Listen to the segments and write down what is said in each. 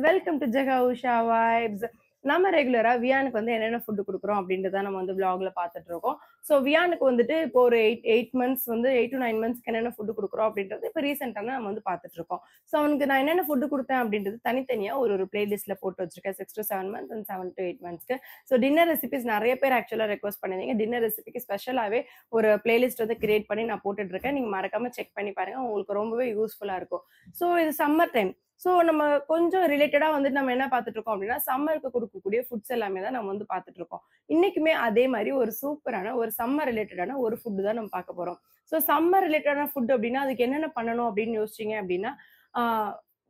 Welcome to Jega Usha vibes. நம்ம ரெகுலரா வியானுக்கு வந்து என்னென்ன ஃபுட் குடுக்குறோம் அப்படின்றத நம்ம வந்து விளாக்ல பார்த்துட்டு இருக்கோம். ஸோ வியானுக்கு வந்துட்டு இப்போ ஒரு 8 மந்த்ஸ் வந்து 8 to 9 மந்த்ஸ்க்கு என்னென்ன ஃபுட் குடுக்குறோம் அப்படின்றது இப்போ ரீசெண்டா நம்ம வந்து பார்த்துட்டு இருக்கோம். ஸோ அவனுக்கு நான் என்னென்ன ஃபுட் குடுத்தேன் அப்படின்றது தனித்தனியா ஒரு பிளேலிஸ்ட்ல போட்டு வச்சிருக்கேன். 6 to 7 மந்த்ஸ் அண்ட் 7 to 8 மந்த்ஸ்க்கு. ஸோ டின்னர் ரெசிபிஸ் நிறைய பேர் ஆக்சுவலா ரெக்வஸ்ட் பண்ணிருந்தீங்க. டின்னர் ரெசிபிக்கு ஸ்பெஷலாவே ஒரு பிளேலிஸ்ட் வந்து கிரியேட் பண்ணி நான் போட்டுட்டு இருக்கேன். நீங்க மறக்காம செக் பண்ணி பாருங்க. உங்களுக்கு ரொம்பவே யூஸ்ஃபுல்லா இருக்கும். ஸோ இது சம்மர் டைம். ஸோ நம்ம கொஞ்சம் ரிலேட்டடா வந்துட்டு நம்ம என்ன பார்த்துட்டு இருக்கோம் அப்படின்னா, சம்மருக்கு குடுக்கக்கூடிய ஃபுட்ஸ் எல்லாமே தான் நம்ம வந்து பார்த்துட்டு இருக்கோம். இன்னைக்குமே அதே மாரி ஒரு சூப்பரான ஒரு சம்மர் ரிலேட்டடான ஒரு ஃபுட் தான் நம்ம பார்க்க போறோம். ஸோ சம்மர் ரிலேட்டடான ஃபுட் அப்படின்னா, அதுக்கு என்னென்ன பண்ணணும் அப்படின்னு யோசிச்சீங்க அப்படின்னா, ஆ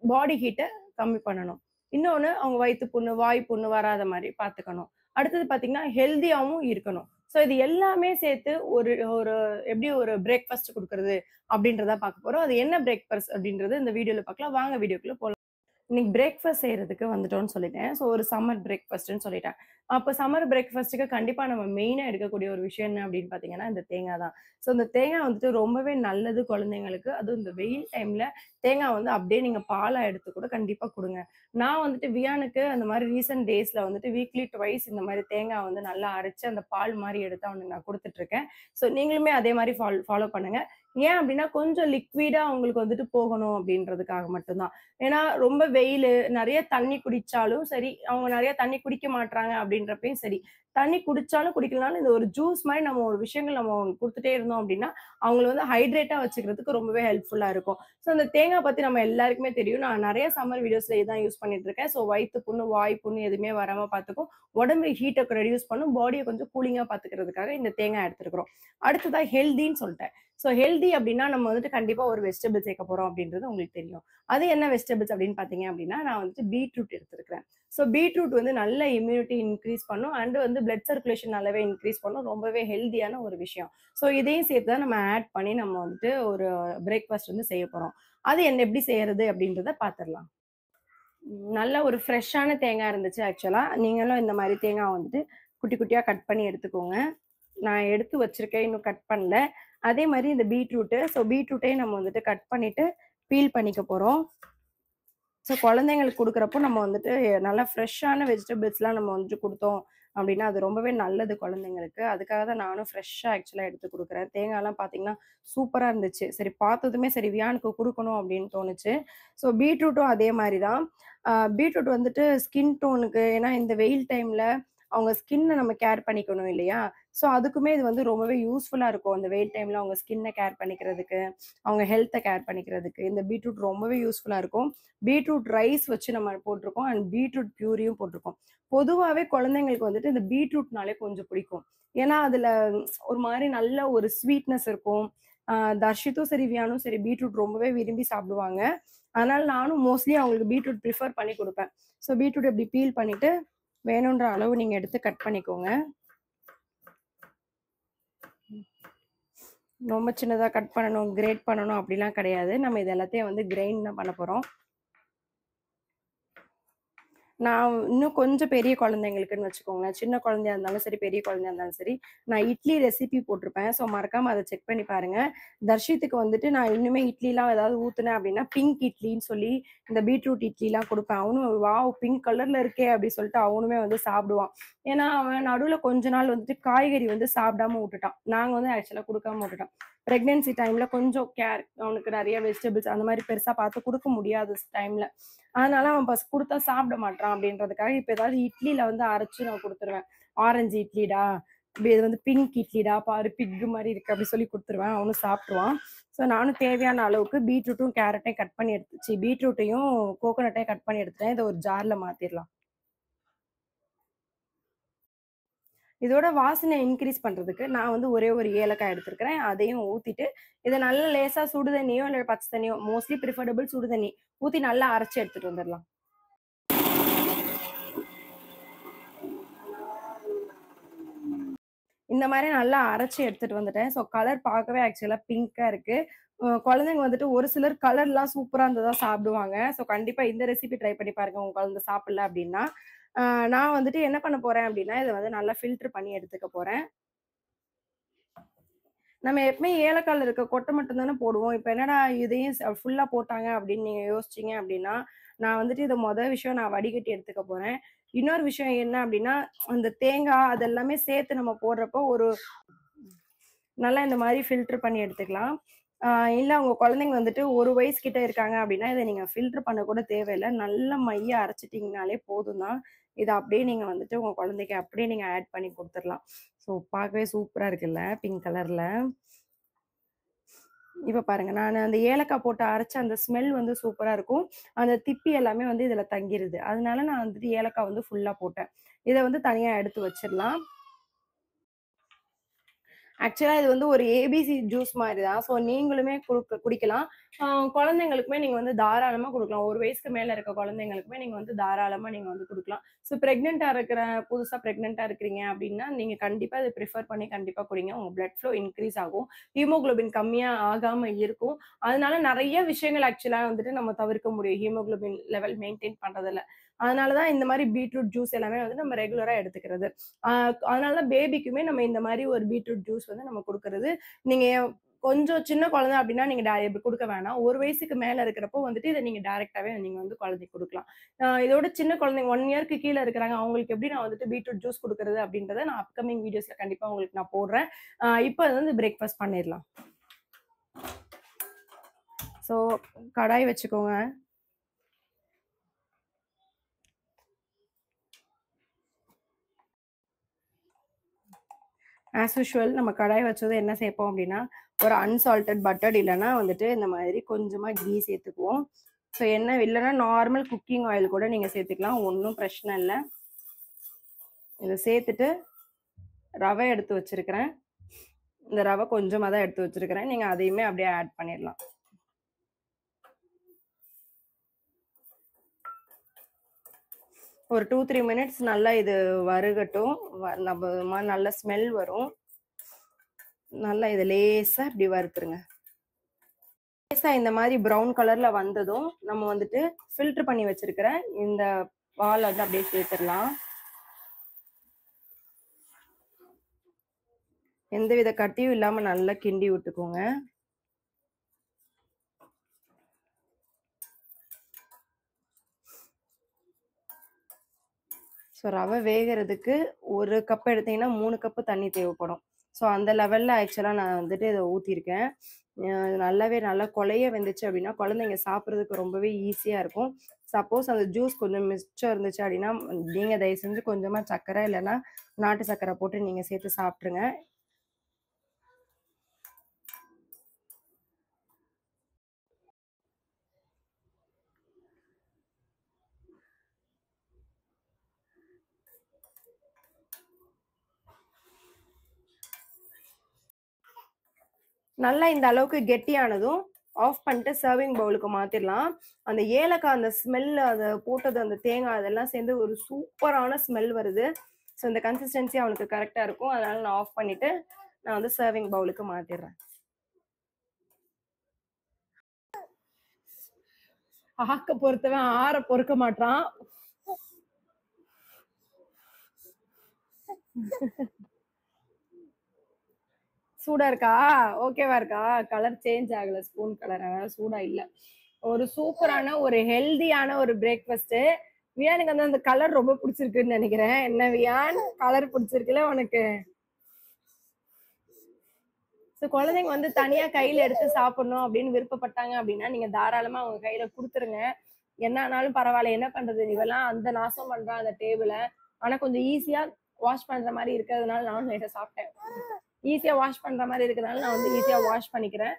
பாடி ஹீட்ட கம்மி பண்ணணும். இன்னொன்னு அவங்க வயித்து புண்ணு, வாய் புண்ணு வராத மாரி பார்த்துக்கணும். அடுத்தது பார்த்தீங்கன்னா, ஹெல்தியாவும் இருக்கணும். ஸோ இது எல்லாமே சேர்த்து ஒரு ஒரு எப்படி ஒரு பிரேக்ஃபாஸ்ட் குடுக்குறது அப்படின்றத பார்க்க போறோம். அது என்ன பிரேக்ஃபாஸ்ட் அப்படின்றது இந்த வீடியோல பார்க்கலாம். வாங்க வீடியோக்குள்ள போலாம். இன்னைக்கு பிரேக்ஃபாஸ்ட் செய்றதுக்கு வந்துட்டோம்னு சொல்லிட்டேன். ஸோ ஒரு சம்மர் பிரேக்ஃபாஸ்ட்ன்னு சொல்லிட்டேன். அப்ப சம்மர் பிரேக்ஃபாஸ்ட்டுக்கு கண்டிப்பா நம்ம மெயினா எடுக்கக்கூடிய ஒரு விஷயம் என்ன அப்படின்னு பார்த்தீங்கன்னா, இந்த தேங்கா தான். ஸோ இந்த தேங்கா வந்துட்டு ரொம்பவே நல்லது குழந்தைங்களுக்கு. அதுவும் இந்த வெயில் டைம்ல தேங்கா வந்து அப்படியே நீங்க பாலா எடுத்து கூட கண்டிப்பா குடுங்க. நான் வந்துட்டு வியானுக்கு அந்த மாரி ரீசென்ட் டேஸ்ல வந்துட்டு வீக்லி ட்வைஸ் இந்த மாரி தேங்கா வந்து நல்லா அரைச்சு அந்த பால் மாரி எடுத்து அவனுக்கு நான் குடுத்துட்டு இருக்கேன். ஸோ நீங்களுமே அதே மாரி ஃபாலோ பண்ணுங்க. ஏன் அப்படின்னா, கொஞ்சம் லிக்விடா அவங்களுக்கு வந்துட்டு போகணும் அப்படின்றதுக்காக மட்டும் தான். ஏன்னா ரொம்ப வெயிலு, நெறைய தண்ணி குடிச்சாலும் சரி, அவங்க நெறைய தண்ணி குடிக்க மாட்றாங்க அப்படின்றப்பயும் சரி, தண்ணி குடிச்சாலும் குடிக்கலனாலும் இந்த ஒரு ஜூஸ் மாரி நம்ம ஒரு விஷயங்கள் நம்ம அவங்களுக்கு குடுத்துட்டே இருந்தோம் அப்படின்னா, அவங்கள வந்து ஹைட்ரேட்டா வச்சுக்கிறதுக்கு ரொம்பவே ஹெல்ப்ஃபுல்லா இருக்கும். ஸோ அந்த தேங்கா பத்தி நம்ம எல்லாருக்குமே தெரியும். நான் நெறைய சம்மர் வீடியோஸ்ல இதான் யூஸ் பண்ணிட்டு இருக்கேன். ஸோ வயித்து புண்ணு, வாய் புண்ணு எதுவுமே வராம பார்த்துக்கும். உடம்பு ஹீட்ட ரெடியூஸ் பண்ணும். பாடிய கொஞ்சம் கூலிங்கா பார்த்துக்கிறதுக்காக இந்த தேங்காய் எடுத்துருக்கிறோம். அடுத்ததா ஹெல்தின்னு சொல்ட்டேன். ஸோ ஹெல்தி அப்படின்னா நம்ம வந்துட்டு கண்டிப்பா ஒரு வெஜிடபிள் சேர்க்க போறோம் அப்படின்றது உங்களுக்கு தெரியும். அது என்ன வெஜிடபிள்ஸ் அப்படின்னு பார்த்தீங்க அப்படின்னா, நான் வந்துட்டு பீட்ரூட் எடுத்திருக்கிறேன். ஸோ பீட்ரூட் வந்து நல்ல இம்யூனிட்டி இன்கிரீஸ் பண்ணும். அண்ட் வந்து பிளட் சர்க்குலேஷன் நல்லாவே இன்கிரீஸ் பண்ணும். ரொம்பவே ஹெல்தியான ஒரு விஷயம். ஸோ இதையும் சேர்த்து தான் நம்ம ஆட் பண்ணி நம்ம வந்துட்டு ஒரு பிரேக்ஃபாஸ்ட் வந்து செய்ய போறோம். அது எப்படி செய்யறது அப்படின்றத பார்த்துரலாம். நல்ல ஒரு ஃப்ரெஷ்ஷான தேங்காய் இருந்துச்சு ஆக்சுவலா. நீங்களும் இந்த மாரி தேங்காய் வந்துட்டு குட்டி குட்டியா கட் பண்ணி எடுத்துக்கோங்க. நான் எடுத்து வச்சிருக்கேன். இன்னும் கட் பண்ணல. அதே மாரி இந்த பீட்ரூட்டு. ஸோ பீட்ரூட்டையும் நம்ம வந்துட்டு கட் பண்ணிட்டு பீல் பண்ணிக்க போறோம். ஸோ குழந்தைங்களுக்கு குடுக்குறப்போ நம்ம வந்துட்டு நல்லா ஃப்ரெஷ்ஷான வெஜிடபிள்ஸ்லாம் நம்ம வந்துட்டு குடுத்தோம் அப்டின்னா, அது ரொம்பவே நல்லது குழந்தைங்களுக்கு. அதுக்காக தான் நானும் ஃப்ரெஷ்ஷா ஆக்சுவலா எடுத்து குடுக்குறேன். தேங்காய்லாம் பார்த்தீங்கன்னா, சூப்பரா இருந்துச்சு. சரி பார்த்ததுமே சரி வியானுக்கு குடுக்கணும் அப்டின்னு தோணுச்சு. ஸோ பீட்ரூட்டும் அதே மாரி தான். பீட்ரூட் வந்துட்டு ஸ்கின் டோனுக்கு ஏன்னா இந்த வெயில் டைம்ல அவங்க ஸ்கின்ன நம்ம கேர் பண்ணிக்கணும் இல்லையா? ஸோ அதுக்குமே இது வந்து ரொம்பவே யூஸ்ஃபுல்லா இருக்கும். அந்த வெயில் டைம்ல அவங்க ஸ்கின்ன கேர் பண்ணிக்கிறதுக்கு, அவங்க ஹெல்த்த கேர் பண்ணிக்கிறதுக்கு இந்த பீட்ரூட் ரொம்பவே யூஸ்ஃபுல்லா இருக்கும். பீட்ரூட் ரைஸ் வச்சு நம்ம போட்டிருக்கோம். அண்ட் பீட்ரூட் பியூரியும் போட்டிருக்கோம். பொதுவாவே குழந்தைங்களுக்கு வந்துட்டு இந்த பீட்ரூட்னாலே கொஞ்சம் பிடிக்கும். ஏன்னா, அதுல ஒரு மாரி நல்ல ஒரு ஸ்வீட்னஸ் இருக்கும். அ தர்ஷித்தும் சரி, வியானும் சரி பீட்ரூட் ரொம்பவே விரும்பி சாப்பிடுவாங்க. அதனால நானும் மோஸ்ட்லி அவங்களுக்கு பீட்ரூட் ப்ரிஃபர் பண்ணி குடுப்பேன். ஸோ பீட்ரூட் இப்படி பீல் பண்ணிட்டு, வேணுன்ற அளவு நீங்க எடுத்து கட் பண்ணிக்கோங்க. ரொம்ப சின்னதா கட் பண்ணணும், கிரேட் பண்ணணும் அப்படிலாம் கிடையாது. நம்ம இது எல்லாத்தையும் வந்து கிரைண்ட் தான் பண்ண போறோம். நான் இன்னும் கொஞ்சம் பெரிய குழந்தைங்களுக்குன்னு வச்சுக்கோங்களேன். சின்ன குழந்தையா இருந்தாலும் சரி, பெரிய குழந்தையா இருந்தாலும் சரி, நான் இட்லி ரெசிபி போட்டிருப்பேன். ஸோ மறக்காம அத செக் பண்ணி பாருங்க. தர்ஷித்துக்கு வந்துட்டு நான் இன்னுமே இட்லிலாம் ஏதாவது ஊத்துனேன் அப்படின்னா, பிங்க் இட்லின்னு சொல்லி இந்த பீட்ரூட் இட்லிலாம் குடுப்பேன். அவனும் வாவ்! பிங்க் கலர்ல இருக்கே அப்படி சொல்லிட்டு அவனுமே வந்து சாப்பிடுவான். ஏன்னா, அவன் நடுவுல கொஞ்ச நாள் வந்துட்டு காய்கறி வந்து சாப்பிடாம வுட்டுட்டான். நாங்க வந்து ஆக்சுவலா குடுக்காம வுட்டுட்டோம். பிரெக்னன்சி டைம்ல கொஞ்சம் அவனுக்கு நெறைய வெஜிடபிள்ஸ் அந்த மாரி பெருசா பார்த்து குடுக்க முடியாத டைம்ல. அதனால அவன் குடுத்தா சாப்பிட மாட்றான் அப்படின்றதுக்காக, இப்ப ஏதாவது இட்லில வந்து அரைச்சு நான் குடுத்துருவேன். ஆரஞ்சு இட்லிடா, இது வந்து பிங்க் இட்லிடா, பாரு பிக் மாரி இருக்கு அப்படி சொல்லி குடுத்துருவேன். அவனும் சாப்ட்டுருவான். ஸோ நானும் தேவையான அளவுக்கு பீட்ரூட்டும், கேரட்டையும் கட் பண்ணி பீட்ரூட்டையும் கோகனட்டையும் கட் பண்ணி எடுத்துட்டேன். இத ஒரு ஜார்ல மாத்திரலாம். இதோட வாசனை இன்கிரீஸ் பண்றதுக்கு நான் வந்து ஒரே ஒரு ஏலக்காய் எடுத்திருக்கிறேன். அதையும் ஊத்திட்டு, இத நல்லா லேசா சுடு தண்ணியோ, இல்ல பச்ச தண்ணியோ மோஸ்ட்லி பிரிஃபரபிள் சுடு தண்ணி ஊத்தி நல்லா அரைச்சு எடுத்துட்டு வந்துரலாம். இந்த மாரி நல்லா அரைச்சு எடுத்துட்டு வந்துட்டேன். ஸோ கலர் பார்க்கவே ஆக்சுவலா பிங்க்கா இருக்கு. குழந்தைங்க வந்துட்டு ஒரு சிலர் கலர்லாம் சூப்பரா இருந்தா தான் சாப்பிடுவாங்க. ஸோ கண்டிப்பா இந்த ரெசிபி ட்ரை பண்ணி பாருங்க. உங்க குழந்தை சாப்பிடல அப்டின்னா. நான் வந்துட்டு என்ன பண்ண போறேன் அப்டின்னா, இத வந்து நல்லா ஃபில்டர் பண்ணி எடுத்துக்க போறேன். நம்ம எப்பவுமே ஏலக்காய்ல இருக்க கொட்டை மட்டும் தானே போடுவோம். இப்ப என்னடா இதையும் ஃபுல்லா போட்டாங்க அப்படின்னு நீங்க யோசிச்சீங்க அப்படின்னா, நான் வந்துட்டு இத விஷயம் நான் வடிகட்டி எடுத்துக்க போறேன். இன்னொரு விஷயம் என்ன அப்படின்னா, அந்த தேங்காய் அதெல்லாமே சேர்த்து நம்ம போடுறப்போ நல்லா இந்த மாரி ஃபில்டர் பண்ணி எடுத்துக்கலாம். ஆ இல்ல உங்க குழந்தைங்க வந்துட்டு 1 வயசு கிட்ட இருக்காங்க அப்படின்னா, இத நீங்க ஃபில்டர் பண்ண கூட தேவையில்ல. நல்ல மையா அரைச்சுட்டீங்கனாலே போதும் தான். இத அப்படியே நீங்க வந்துட்டு உங்க குழந்தைக்கு அப்படியே நீங்க ஆட் பண்ணி குடுத்துரலாம். ஸோ பார்க்கவே சூப்பரா இருக்குல்ல, பிங்க் கலர்ல. இப்ப பாருங்க, நானு அந்த ஏலக்காய் போட்டு அரைச்ச அந்த ஸ்மெல் வந்து சூப்பரா இருக்கும். அந்த திப்பி எல்லாமே வந்து இதுல தங்கிருது. அதனால நான் வந்துட்டு ஏலக்காய் வந்து ஃபுல்லா போட்டேன். இத வந்து தனியா எடுத்து வச்சிரலாம். ஆக்சுவலா இது வந்து ஒரு ஏபிசி ஜூஸ் மாரி தான். ஸோ நீங்களுமே குடிக்கலாம். ஆ குழந்தைங்களுக்குமே நீங்க வந்து தாராளமா குடுக்கலாம். 1 வயசுக்கு மேல இருக்க குழந்தைங்களுக்குமே நீங்க வந்து தாராளமா நீங்க வந்து குடுக்கலாம். ஸோ புதுசா பிரெக்னன்ட்டா இருக்கிறீங்க அப்டின்னா, நீங்க கண்டிப்பா இத பிரிஃபர் பண்ணி கண்டிப்பா குடிங்க. உங்க பிளட் ஃப்ளோ இன்கிரீஸ் ஆகும். ஹீமோகுளோபின் கம்மியா ஆகாம இருக்கும். அதனால நெறைய விஷயங்கள் ஆக்சுவலா வந்துட்டு நம்ம தவிர்க்க முடியும். ஹீமோகுளோபின் லெவல் மெயின்டெயின் பண்றதுல. அதனால தான் இந்த மாரி பீட்ரூட் ஜூஸ் எல்லாமே வந்து நம்ம ரெகுலரா எடுத்துக்கிறது. ஆ அதனால தான் பேபிக்குமே நம்ம இந்த மாரி ஒரு பீட்ரூட் ஜூஸ் வந்து நம்ம குடுக்குறது. நீங்க கொஞ்சம் சின்ன குழந்தை அப்டின்னா நீங்க இப்படி குடுக்க வேணாம். 1 வயசுக்கு மேல இருக்கிறப்போ வந்துட்டு இத நீங்க டைரக்ட்டாவே நீங்க வந்து குழந்தைக்கு குடுக்கலாம். இதோட சின்ன குழந்தைங்க 1 இயர்க்கு கீழ இருக்கிறாங்க. அவங்களுக்கு எப்படி நான் வந்துட்டு பீட்ரூட் ஜூஸ் குடுக்குறது அப்படின்றத நான் அப்கமிங் வீடியோஸ்ல கண்டிப்பா உங்களுக்கு நான் போடுறேன். இப்ப வந்து பிரேக்ஃபாஸ்ட் பண்ணிரலாம். ஸோ கடாய் வச்சுக்கோங்க. ஆஸ் யூசுவல் நம்ம கடாய் வச்சதும் என்ன சேர்ப்போம் அப்படின்னா, ஒரு அன்சால்டட் பட்டர் இல்லன்னா வந்துட்டு இந்த மாதிரி கொஞ்சமா கீ சேர்த்துக்குவோம். ஸோ என்ன இல்லன்னா நார்மல் குக்கிங் ஆயில் கூட நீங்க சேர்த்துக்கலாம். ஒண்ணும் பிரச்சனை இல்ல. இத சேர்த்துட்டு ரவை எடுத்து வச்சிருக்கிறேன். இந்த ரவை கொஞ்சமா தான் எடுத்து வச்சிருக்கிறேன். நீங்க அதையுமே அப்படியே ஆட் பண்ணிடலாம். ஒரு 2, 3 மினிட்ஸ் நல்லா இது வறுகட்டும். நம்ம நல்ல ஸ்மெல் வரும். நல்லா இத லேசா இப்படி வறுத்துருங்க. லேசா இந்த மாதிரி ப்ரௌன் கலர்ல வந்ததும் நம்ம வந்துட்டு ஃபில்டர் பண்ணி வச்சிருக்கிற இந்த பால் வந்து அப்படியே சேர்த்துடலாம். எந்தவித கட்டியும் இல்லாம நல்லா கிண்டி விட்டுக்கோங்க. ஸோ ரவை வேகிறதுக்கு 1 கப் எடுத்தீங்கன்னா 3 கப்பு தண்ணி தேவைப்படும். ஸோ அந்த லெவல்ல ஆக்சுவலா நான் வந்துட்டு இத ஊத்திருக்கேன். நல்லா கொழைய வெந்துச்சு அப்படின்னா, குழந்தைங்க சாப்பிடுறதுக்கு ரொம்பவே ஈஸியா இருக்கும். சப்போஸ் அந்த ஜூஸ் கொஞ்சம் மிச்சம் இருந்துச்சு அப்படின்னா, நீங்க தயவு செஞ்சு கொஞ்சமா சர்க்கரை இல்லன்னா நாட்டு சர்க்கரை போட்டு நீங்க சேர்த்து சாப்பிட்டுருங்க. நல்லா இந்த அளவுக்கு கெட்டியானதும் ஆஃப் பண்ணிட்டு சர்விங் பவுலுக்கு மாத்திரலாம். அந்த ஏலக்காய் அந்த ஸ்மெல் அத போட்டது அந்த தேங்காய் அதெல்லாம் சேர்ந்து ஒரு சூப்பரான ஸ்மெல் வருது. ஸோ இந்த கன்சிஸ்டன்சி அவனுக்கு கரெக்ட்டா இருக்கும். அதனால நான் ஆஃப் பண்ணிட்டு நான் வந்து சர்விங் பவுலுக்கு மாத்திடுறேன். ஆக்க பொறுத்தவன் ஆற பொறுக்க மாட்டான். சூடா இருக்கா? ஓகேவா இருக்கா? கலர் சேஞ்ச் ஆகல. Spoon colour. அதனால சூடா இல்ல. ஒரு சூப்பரான ஒரு ஹெல்தியான ஒரு பிரேக்ஃபாஸ்ட். வியானுக்கு வந்து அந்த கலர் ரொம்ப பிடிச்சிருக்குன்னு நினைக்கிறேன். என்ன வியான் கலர் பிடிச்சிருக்குல்ல உனக்கு? ஸோ குழந்தைங்க வந்து தனியா கையில எடுத்து சாப்பிடணும் அப்படின்னு விருப்பப்பட்டாங்க அப்படின்னா நீங்க தாராளமா அவங்க கையில கொடுத்துருங்க. என்ன ஆனாலும் பரவாயில்ல. என்ன பண்றது? இவெல்லாம் அந்த நாசம் பண்றான் அந்த டேபிள. ஆனா கொஞ்சம் ஈஸியா வாஷ் பண்ற மாதிரி இருக்கிறதுனால நானும் இதை சாப்பிட்டேன். ஈஸியா வாஷ் பண்ற மாதிரி இருக்கிறதுனால நான் வந்து ஈஸியா வாஷ் பண்ணிக்கிறேன்.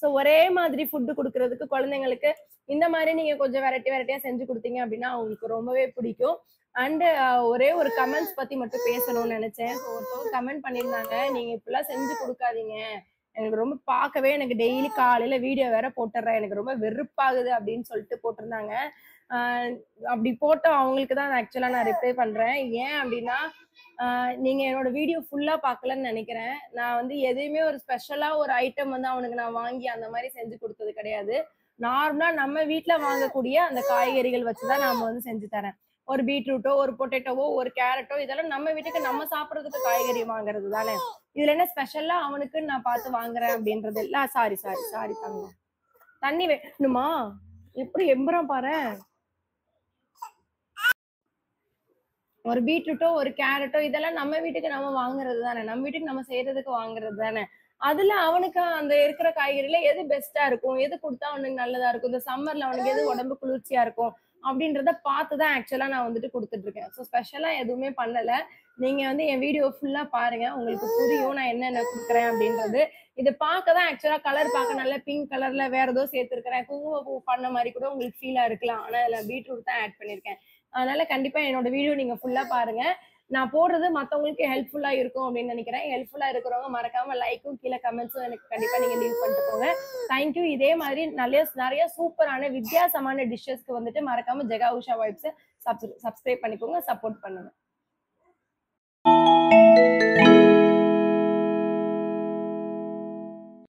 ஸோ ஒரே மாதிரி ஃபுட்டு குடுக்குறதுக்கு குழந்தைங்களுக்கு இந்த மாதிரி நீங்க கொஞ்சம் வெரைட்டியா செஞ்சு கொடுத்தீங்க அப்படின்னா அவங்களுக்கு ரொம்பவே பிடிக்கும். அண்ட் ஒரே ஒரு கமெண்ட்ஸ் பத்தி மட்டும் பேசணும்னு நினைச்சேன். ஸோ ஒருத்தவங்க கமெண்ட் பண்ணியிருந்தாங்க, நீங்க இப்படிலாம் செஞ்சு கொடுக்காதீங்க. எனக்கு ரொம்ப பார்க்கவே எனக்கு டெய்லி காலையில வீடியோ வேற போட்டுடுறேன். எனக்கு ரொம்ப வெறுப்பாகுது அப்படின்னு சொல்லிட்டு போட்டிருந்தாங்க. அப்படி போட்ட அவங்களுக்கு தான் ஆக்சுவலா நான் ரிப்ளை பண்றேன். ஏன் அப்படின்னா நீங்க என்னோட வீடியோ ஃபுல்லா பார்க்கலன்னு நினைக்கிறேன். நான் வந்து எதையுமே ஒரு ஸ்பெஷலா ஒரு ஐட்டம் வந்து அவனுக்கு நான் வாங்கி அந்த மாதிரி செஞ்சு கொடுத்தது கிடையாது. நார்மலா நம்ம வீட்ல வாங்கக்கூடிய அந்த காய்கறிகள் வச்சுதான் நாம வந்து செஞ்சு தரேன். ஒரு பீட்ரூட்டோ, ஒரு பொட்டேட்டோவோ, ஒரு கேரட்டோ இதெல்லாம் நம்ம வீட்டுக்கு நம்ம சாப்பிடுறதுக்கு காய்கறி வாங்குறது தானே. இதுல என்ன ஸ்பெஷலா அவனுக்குன்னு நான் பார்த்து வாங்குறேன் அப்படின்றது இல்ல. சாரி சாரி சாரி தங்கம். தண்ணி வேணுமா? எப்படி எம்புறான் பாரேன். ஒரு பீட்ரூட்டோ, ஒரு கேரட்டோ இதெல்லாம் நம்ம வீட்டுக்கு நம்ம வாங்குறது தானே. நம்ம வீட்டுக்கு நம்ம செய்யறதுக்கு வாங்குறது தானே. அதுல அவனுக்கு அந்த இருக்கிற காய்கறில எது பெஸ்ட்டா இருக்கும்? எது குடுத்தா அவனுக்கு நல்லதா இருக்கும்? இந்த சம்மர்ல அவனுக்கு எது உடம்பு குளிர்ச்சியா இருக்கும்? அப்படின்றத பார்த்து தான் ஆக்சுவலா நான் வந்துட்டு குடுத்துட்டு இருக்கேன். ஸோ ஸ்பெஷலா எதுவுமே பண்ணல. நீங்க வந்து என் வீடியோ ஃபுல்லா பாருங்க. உங்களுக்கு புரியும் நான் என்னென்ன குடுக்குறேன் அப்படின்றது. இது பார்க்க தான் ஆக்சுவலா கலர் பார்க்க நல்ல பிங்க் கலர்ல வேற ஏதோ சேர்த்திருக்கிறேன். குங்குமப்பூ பண்ண மாரி கூட உங்களுக்கு ஃபீலா இருக்கலாம். ஆனா இதுல பீட்ரூட் தான் ஆட் பண்ணியிருக்கேன். அதனால கண்டிப்பா என்னோட வீடியோ நீங்க ஃபுல்லா பாருங்க. நான் போடுறது மத்தவங்களுக்கு ஹெல்ப்ஃபுல்லா இருக்கும் அப்படின்னு நினைக்கிறேன். ஹெல்ப்ஃபுல்லா இருக்கிறவங்க மறக்காம லைக்கும் கீழே கமெண்ட்ஸும் எனக்கு கண்டிப்பா நீங்க லீவ் பண்ணிட்டு போங்க. தேங்க்யூ. இதே மாதிரி நிறைய சூப்பரான வித்தியாசமான டிஷ்ஷஸ்க்கு வந்துட்டு மறக்காம ஜெகா உஷா வைப்ஸ் சப்ஸ்கிரைப் பண்ணிக்கோங்க, சப்போர்ட் பண்ணுங்க.